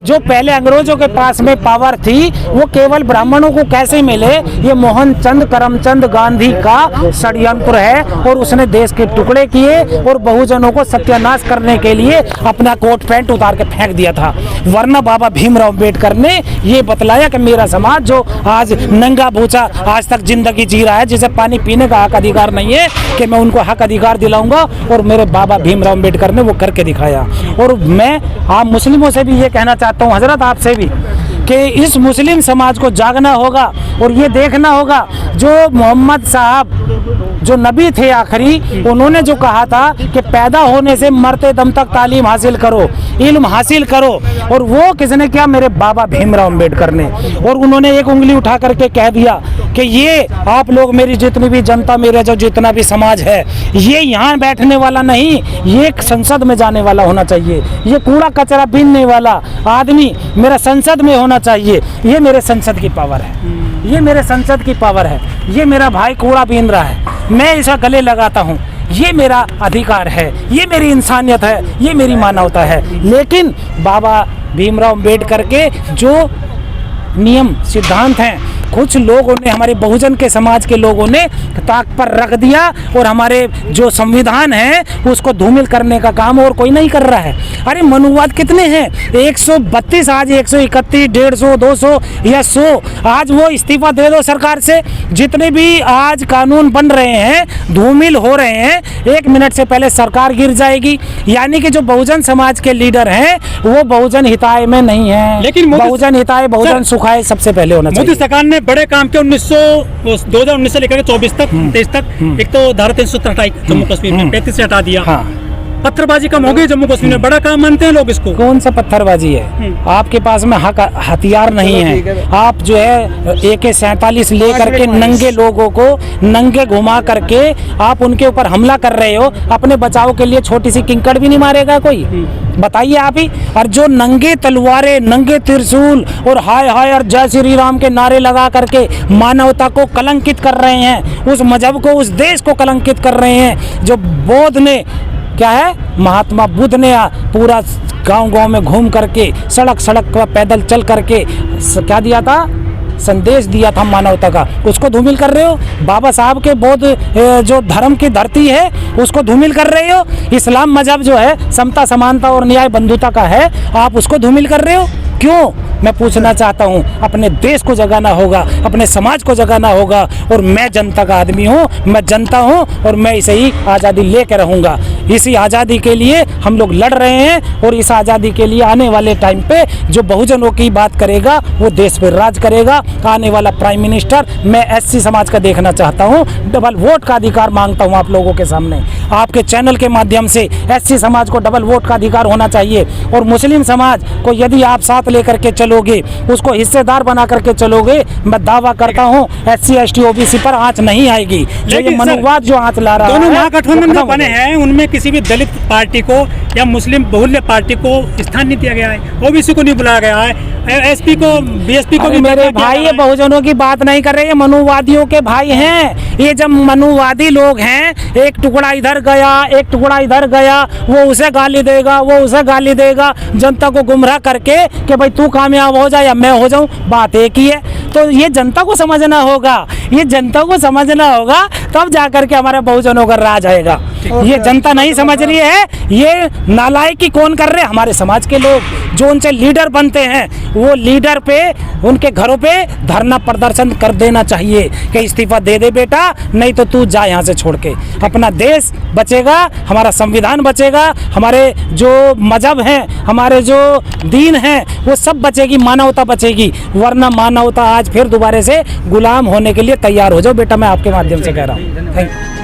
जो पहले अंग्रेजों के पास में पावर थी वो केवल ब्राह्मणों को कैसे मिले, ये मोहनचंद करमचंद गांधी का षड्यंत्र है और उसने देश के टुकड़े किए और बहुजनों को सत्यानाश करने के लिए अपना कोट पैंट उतार के फेंक दिया था। वरना बाबा भीमराव अम्बेडकर ने ये बतलाया कि मेरा समाज जो आज नंगा भूचा आज तक जिंदगी जी रहा है, जिसे पानी पीने का हक अधिकार नहीं है, कि मैं उनको हक अधिकार दिलाऊंगा, और मेरे बाबा भीमराव अम्बेडकर ने वो करके दिखाया। और मैं आप मुस्लिमों से भी ये कहना चाहता हूँ, हजरत आपसे भी, कि इस मुस्लिम समाज को जागना होगा और ये देखना होगा जो मोहम्मद साहब जो नबी थे आखिरी, उन्होंने जो कहा था कि पैदा होने से मरते दम तक तालीम हासिल करो, इल्म हासिल करो, और वो किसने किया? मेरे बाबा भीमराव अम्बेडकर ने। और उन्होंने एक उंगली उठा करके कह दिया कि ये आप लोग, मेरी जितनी भी जनता, मेरा जो जितना भी समाज है, ये यहाँ बैठने वाला नहीं, ये संसद में जाने वाला होना चाहिए। ये कूड़ा कचरा बीनने वाला आदमी मेरा संसद में होना चाहिए। ये मेरे संसद की पावर है, ये मेरे संसद की पावर है। ये मेरा भाई कूड़ा बीन रहा है, मैं इसका गले लगाता हूँ, ये मेरा अधिकार है, ये मेरी इंसानियत है, ये मेरी मानवता है। लेकिन बाबा भीमराव अम्बेडकर के जो नियम सिद्धांत हैं, कुछ लोगों ने, हमारे बहुजन के समाज के लोगों ने ताक पर रख दिया और हमारे जो संविधान है उसको धूमिल करने का काम और कोई नहीं कर रहा है। अरे मनुवाद कितने हैं? 132, आज 131, 150, 200 या 100। आज वो इस्तीफा दे दो सरकार से। जितने भी आज कानून बन रहे हैं, धूमिल हो रहे हैं, 1 मिनट से पहले सरकार गिर जाएगी। यानी कि जो बहुजन समाज के लीडर हैं वो बहुजन हिताय में नहीं है, लेकिन बहुजन हिताय, बहुजन सुखाय सबसे पहले होना चाहिए। मोदी सरकार ने बड़े काम किया 2019 से लेकर 24 तक 23 तक। एक तो धारा 370 हटाई जम्मू कश्मीर में, 35 से हटा दिया। पत्थरबाजी कम हो गई जम्मू कश्मीर में, बड़ा काम मानते हैं लोग इसको। कौन सा पत्थरबाजी है? आपके पास में हथियार नहीं है। आप जो है AK-47 ले करके नंगे लोगों को नंगे घुमा करके आप उनके ऊपर हमला कर रहे हो। अपने बचाव के लिए छोटी सी किंकड़ भी नहीं मारेगा कोई? बताइए आप ही। और जो नंगे तलवारें, नंगे त्रिशूल और हाय हाय और जय श्री राम के नारे लगा करके मानवता को कलंकित कर रहे हैं, उस मजहब को, उस देश को कलंकित कर रहे हैं, जो बौद्ध ने, क्या है, महात्मा बुद्ध ने पूरा गांव-गांव में घूम करके, सड़क सड़क पर पैदल चल करके क्या दिया था? संदेश दिया था मानवता का। उसको धूमिल कर रहे हो। बाबा साहब के बौद्ध जो धर्म की धरती है उसको धूमिल कर रहे हो। इस्लाम मजहब जो है समता, समानता और न्याय बंधुता का है, आप उसको धूमिल कर रहे हो। क्यों? मैं पूछना चाहता हूँ। अपने देश को जगाना होगा, अपने समाज को जगाना होगा। और मैं जनता का आदमी हूँ, मैं जनता हूँ और मैं इसे ही आज़ादी लेकर रहूँगा। इसी आज़ादी के लिए हम लोग लड़ रहे हैं और इस आज़ादी के लिए आने वाले टाइम पे जो बहुजनों की बात करेगा वो देश पे राज करेगा। आने वाला प्राइम मिनिस्टर मैं SC समाज का देखना चाहता हूँ। डबल वोट का अधिकार मांगता हूँ आप लोगों के सामने, आपके चैनल के माध्यम से। SC समाज को डबल वोट का अधिकार होना चाहिए। और मुस्लिम समाज को यदि आप साथ लेकर के चलोगे, उसको हिस्सेदार बना करके चलोगे, मैं दावा करता हूँ SC ST OBC पर आंच नहीं आएगी। जो ये मनोवाद जो आंच ला रहा है, दोनों महागठबंधन जो बने हैं उनमें किसी भी दलित पार्टी को या मुस्लिम बहुल्य पार्टी को स्थान नहीं दिया गया है, OBC को नहीं बुलाया गया है, SP को, BSP को भी। मेरे भाई ये बहुजनों की बात नहीं कर रहे, ये मनुवादियों के भाई हैं। ये जब मनुवादी लोग हैं, एक टुकड़ा इधर गया, एक टुकड़ा इधर गया, वो उसे गाली देगा, वो उसे गाली देगा, जनता को गुमराह करके कि भाई तू कामयाब हो जाए या मैं हो जाऊं, बात एक ही है। तो ये जनता को समझना होगा, ये जनता को समझना होगा, तब जाकर के हमारे बहुजनों का राज आएगा। ये जनता नहीं समझ रही है, ये नालायकी कौन कर रहे हैं? हमारे समाज के लोग जो उनसे लीडर बनते हैं, वो लीडर पे, उनके घरों पे धरना प्रदर्शन कर देना चाहिए कि इस्तीफा दे दे बेटा, नहीं तो तू जा यहाँ से छोड़ के। अपना देश बचेगा, हमारा संविधान बचेगा, हमारे जो मजहब हैं, हमारे जो दीन हैं, वो सब बचेगी, मानवता बचेगी। वरना मानवता आज फिर दोबारा से गुलाम होने के लिए तैयार हो जाओ बेटा, मैं आपके माध्यम से कह रहा हूँ। Thank you.